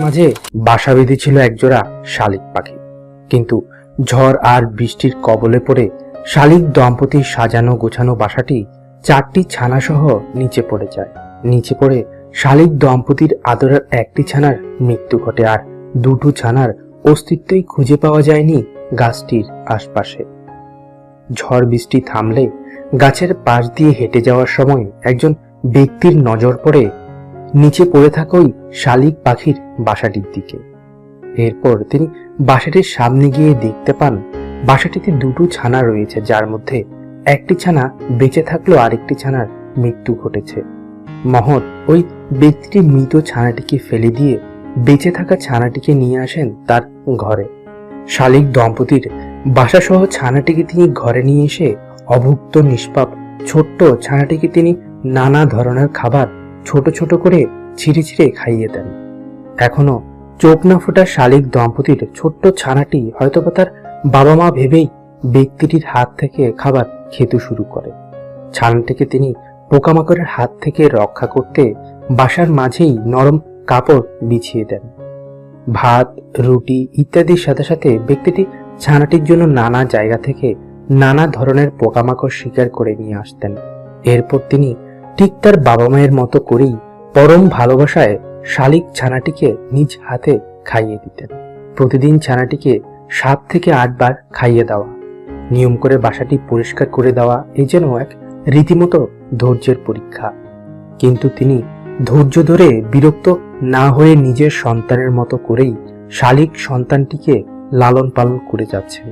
মাঝে বাসা বেঁধেছিল একজোড়া শালিক পাখি। কিন্তু ঝড় আর বৃষ্টির কবলে পড়ে শালিক দম্পতির সাজানো গোছানো বাসাটি 4টি ছানা সহ নিচে পড়ে যায়। নিচে পড়ে শালিক দম্পতির আদরের একটি ছানার মৃত্যু ঘটে, আর 2টো ছানার অস্তিত্বই খুঁজে পাওয়া যায়নি গাছটির আশপাশে। ঝড় বৃষ্টি থামলে গাছের পাশ দিয়ে হেঁটে যাওয়ার সময় একজন ব্যক্তির নজর পড়ে নিচে পড়ে থাকা ওই শালিক পাখির বাসাটির দিকে। এরপর তিনি বাসাটির সামনে গিয়ে দেখতে পান বাসাটিতে 2টো ছানা রয়েছে, যার মধ্যে একটি ছানা বেঁচে থাকলেও আরেকটি ছানার মৃত্যু ঘটেছে। মহৎ ওই ব্যক্তিটি মৃত ছানাটিকে ফেলে দিয়ে বেঁচে থাকা ছানাটিকে নিয়ে আসেন তার ঘরে। শালিক দম্পতির বাসাসহ ছানাটিকে তিনি ঘরে নিয়ে এসে অভুক্ত নিষ্পাপ ছোট্ট ছানাটিকে তিনি নানা ধরনের খাবার ছোট ছোট করে ছিঁড়ে ছিঁড়ে খাইয়ে দেন। এখনো চোখ না ফোটা শালিক দম্পতির ছোট্ট ছানাটি হয়তোবা তার বাবা মা ভেবেই ব্যক্তিটির হাত থেকে খাবার খেতে শুরু করে। ছানাটিকে তিনি পোকামাকড়ের হাত থেকে রক্ষা করতে বাসার মাঝেই নরম কাপড় বিছিয়ে দেন। ভাত, রুটি ইত্যাদির সাথে সাথে ব্যক্তিটি ছানাটির জন্য নানা জায়গা থেকে নানা ধরনের পোকামাকড় শিকার করে নিয়ে আসতেন। এরপর তিনি ঠিক তার বাবা মায়ের মতো করেই পরম ভালোবাসায় শালিক ছানাটিকে নিজ হাতে খাইয়ে দিতেন। প্রতিদিন ছানাটিকে 7 থেকে 8 বার খাইয়ে দেওয়া, নিয়ম করে বাসাটি পরিষ্কার করে দেওয়া এই যেন এক রীতিমতো ধৈর্যের পরীক্ষা। কিন্তু তিনি ধৈর্য ধরে বিরক্ত না হয়ে নিজের সন্তানের মতো করেই শালিক সন্তানটিকে লালন পালন করে যাচ্ছেন।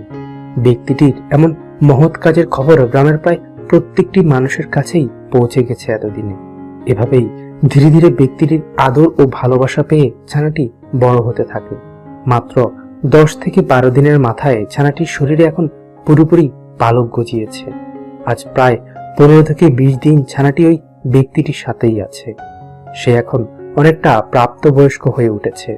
ব্যক্তিটির এমন মহৎ কাজের খবর গ্রামের প্রায় প্রত্যেকটি মানুষের কাছেই পৌঁছে গেছে এতদিনে। এভাবেই ধীরে ধীরে ব্যক্তিটির আদর ও ভালোবাসা পেয়ে ছানাটি বড় হতে থাকে। মাত্র 10 থেকে 12 দিনের মাথায় ছানাটির শরীরে এখন পুরোপুরি পালক গজিয়েছে। আজ প্রায় 15 থেকে 20 দিন ছানাটি ওই ব্যক্তিটির সাথেই আছে। সে এখন অনেকটা প্রাপ্তবয়স্ক হয়ে উঠেছে,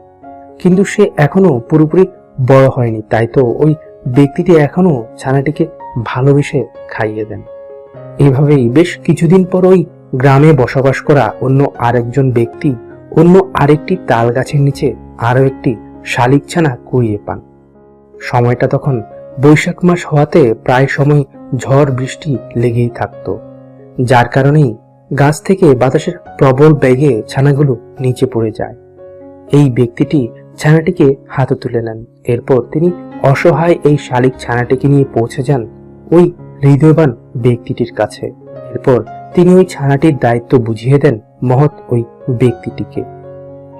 কিন্তু সে এখনো পুরোপুরি বড় হয়নি। তাই তো ওই ব্যক্তিটি এখনো ছানাটিকে ভালোবেসে খাইয়ে দেন। এইভাবেই বেশ কিছুদিন পর ওই গ্রামে বসবাস করা অন্য আরেকজন ব্যক্তি অন্য আরেকটি তাল গাছের নিচে আরো একটি শালিক ছানা কুড়িয়ে পান। সময়টা তখন বৈশাখ মাস হওয়াতে প্রায় সময় ঝড় বৃষ্টি লেগেই থাকত, যার কারণেই গাছ থেকে বাতাসের প্রবল বেগে ছানাগুলো নিচে পড়ে যায়। এই ব্যক্তিটি ছানাটিকে হাতে তুলে নেন। এরপর তিনি অসহায় এই শালিক ছানাটিকে নিয়ে পৌঁছে যান ওই হৃদয়বান ব্যক্তিটির কাছে। এরপর তিনি ওই ছানাটির দায়িত্ব বুঝিয়ে দেন মহৎ ওই ব্যক্তিটিকে।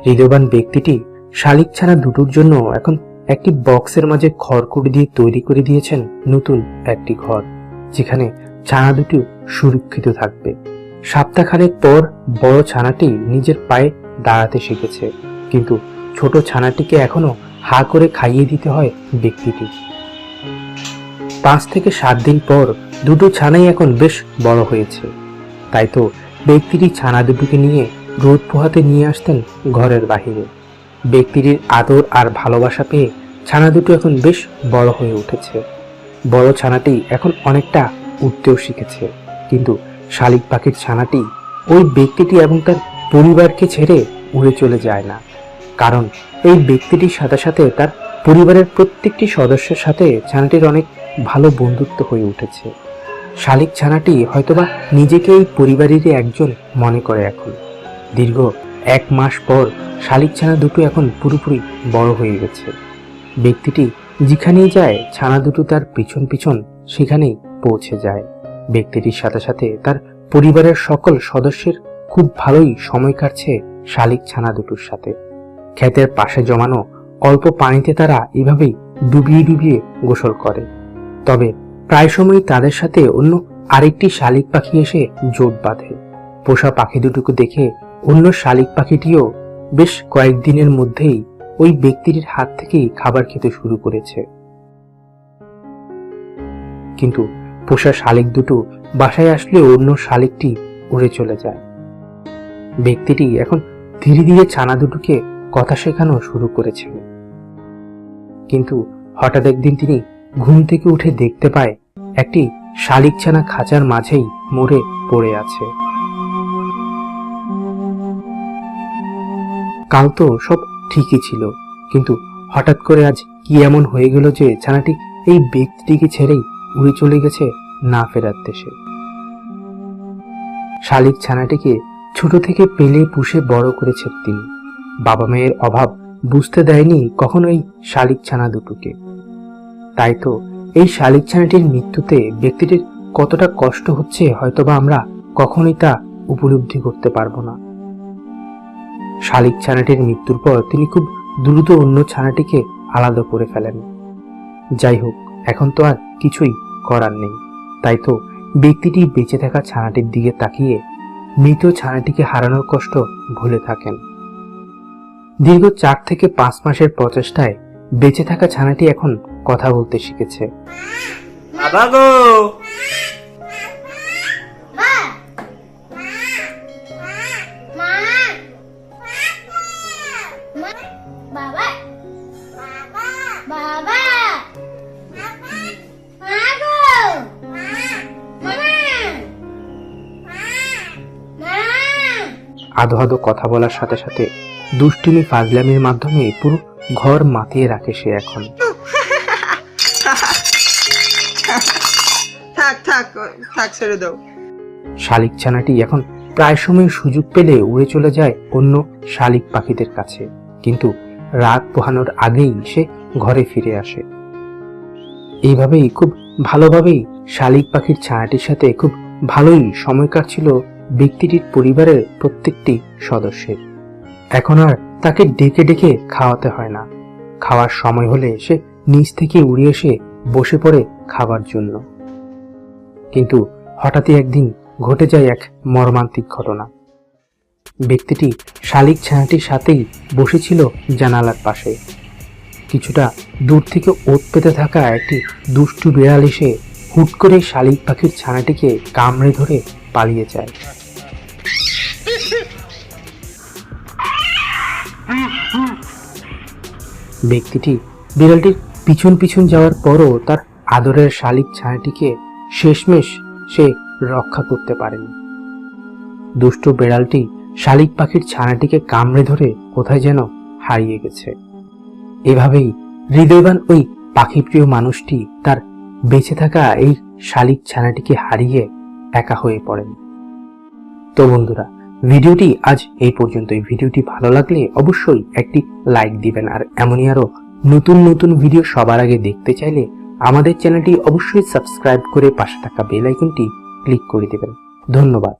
হৃদয়বান ব্যক্তিটি শালিক ছানা দুটোর জন্য এখন একটি বক্সের মাঝে খড়কুটো দিয়ে তৈরি করে দিয়েছেন নতুন একটি ঘর, যেখানে ছানা দুটো সুরক্ষিত থাকবে। সপ্তাহখানেক পর বড় ছানাটি নিজের পায়ে দাঁড়াতে শিখেছে, কিন্তু ছোট ছানাটিকে এখনো হা করে খাইয়ে দিতে হয় ব্যক্তিটি। 5 থেকে 7 দিন পর 2টো ছানাই এখন বেশ বড় হয়েছে। তাই তো ব্যক্তিটি ছানা দুটোকে নিয়ে রোদ পোহাতে নিয়ে আসতেন ঘরের বাহিরে। ব্যক্তিটির আদর আর ভালোবাসা পেয়ে ছানা দুটো এখন বেশ বড় হয়ে উঠেছে। বড় ছানাটি এখন অনেকটা উঠতেও শিখেছে, কিন্তু শালিক পাখির ছানাটি ওই ব্যক্তিটি এবং তার পরিবারকে ছেড়ে উড়ে চলে যায় না। কারণ এই ব্যক্তিটির সাথে সাথে তার পরিবারের প্রত্যেকটি সদস্যের সাথে ছানাটির অনেক ভালো বন্ধুত্ব হয়ে উঠেছে। শালিক ছানাটি হয়তোবা নিজেকে এই পরিবারেরই একজন মনে করে। এখন দীর্ঘ 1 মাস পর শালিক ছানা দুটো এখন পুরোপুরি বড় হয়ে গেছে। ব্যক্তিটি যেখানেই যায় ছানা দুটো তার পিছন পিছন সেখানেই পৌঁছে যায়। ব্যক্তিটির সাথে সাথে তার পরিবারের সকল সদস্যের খুব ভালোই সময় কাটছে শালিক ছানা দুটোর সাথে। ক্ষেতের পাশে জমানো অল্প পানিতে তারা এভাবেই ডুবিয়ে ডুবিয়ে গোসল করে। তবে প্রায় সময় তাদের সাথে অন্য আরেকটি শালিক পাখি এসে জোট বাঁধে। পোষা পাখি দুটোকে দেখে অন্য শালিক পাখিটিও বেশ কয়েকদিনের মধ্যেই ওই ব্যক্তিটির হাত থেকেই খাবার খেতে শুরু করেছে। কিন্তু পোষা শালিক দুটো বাসায় আসলে অন্য শালিকটি উড়ে চলে যায়। ব্যক্তিটি এখন ধীরে ধীরে ছানা দুটোকে কথা শেখানো শুরু করেছিল। কিন্তু হঠাৎ একদিন তিনি ঘুম থেকে উঠে দেখতে পায় একটি শালিকছানা খাঁচার মাঝেই মরে পড়ে আছে। কাল তো সব ঠিকই ছিল, কিন্তু হঠাৎ করে আজ কি এমন হয়ে গেল যে ছানাটি এই ব্যক্তিটিকে ছেড়েই উড়ে চলে গেছে না ফেরার দেশে। শালিক ছানাটিকে ছোট থেকে পেলে পুষে বড় করেছেন তিনি। বাবা মায়ের অভাব বুঝতে দেয়নি কখনো এই শালিক ছানা দুটোকে। তাই তো এই শালিক ছানাটির মৃত্যুতে ব্যক্তিটির কতটা কষ্ট হচ্ছে হয়তোবা আমরা কখনোই তা উপলব্ধি করতে পারবো না। শালিক ছানাটির মৃত্যুর পর তিনি খুব দ্রুত অন্য ছানাটিকে আলাদা করে ফেলেন। যাই হোক, এখন তো আর কিছুই করার নেই। তাই তো ব্যক্তিটি বেঁচে থাকা ছানাটির দিকে তাকিয়ে মৃত ছানাটিকে হারানোর কষ্ট ভুলে থাকেন। দীর্ঘ 4 থেকে 5 মাসের প্রচেষ্টায় বেঁচে থাকা ছানাটি এখন কথা বলতে শিখেছে। বাবা গো, আধো আধো কথা বলার সাথে সাথে দুষ্টুমি ফাজলামির মাধ্যমে পুরো ঘর মাতিয়ে রাখে সে এখন। থাক থাক থাক, ছেড়ে দাও। শালিক ছানাটি এখন প্রায় সময় সুযোগ পেলে উড়ে চলে যায় অন্য শালিক পাখিদের কাছে, কিন্তু রাত পোহানোর আগেই সে ঘরে ফিরে আসে। এইভাবেই খুব ভালোভাবেই শালিক পাখির ছানাটির সাথে খুব ভালোই সময় কাটছিল ব্যক্তিটির পরিবারের প্রত্যেকটি সদস্যের। এখন আর তাকে ডেকে ডেকে খাওয়াতে হয় না। খাওয়ার সময় হলে সে নিচ থেকে উড়ে এসে বসে পড়ে খাবার জন্য। কিন্তু হঠাৎই একদিন ঘটে যায় এক মর্মান্তিক ঘটনা। ব্যক্তিটি শালিক ছানাটির সাথেই বসেছিল জানালার পাশে। কিছুটা দূর থেকে ওত পেতে থাকা একটি দুষ্টু বিড়াল এসে হুট করে শালিক পাখির ছানাটিকে কামড়ে ধরে পালিয়ে যায়। ব্যক্তিটি বিড়ালটির পিছন পিছন যাওয়ার পরও তার আদরের শালিক ছানাটিকে শেষমেশ সে রক্ষা করতে পারেনি। দুষ্ট বিড়ালটি শালিক পাখির ছানাটিকে কামড়ে ধরে কোথায় যেন হারিয়ে গেছে। এভাবেই হৃদয়বান ওই পাখিপ্রিয় মানুষটি তার বেঁচে থাকা এই শালিক ছানাটিকে হারিয়ে একা হয়ে পড়েন। তো বন্ধুরা, ভিডিওটি আজ এই পর্যন্তই। ভিডিওটি ভালো লাগলে অবশ্যই একটি লাইক দিবেন, আর এমনই আরো নতুন নতুন ভিডিও সবার আগে দেখতে চাইলে আমাদের চ্যানেলটি অবশ্যই সাবস্ক্রাইব করে পাশে থাকা বেল আইকনটি ক্লিক করে দেবেন। ধন্যবাদ।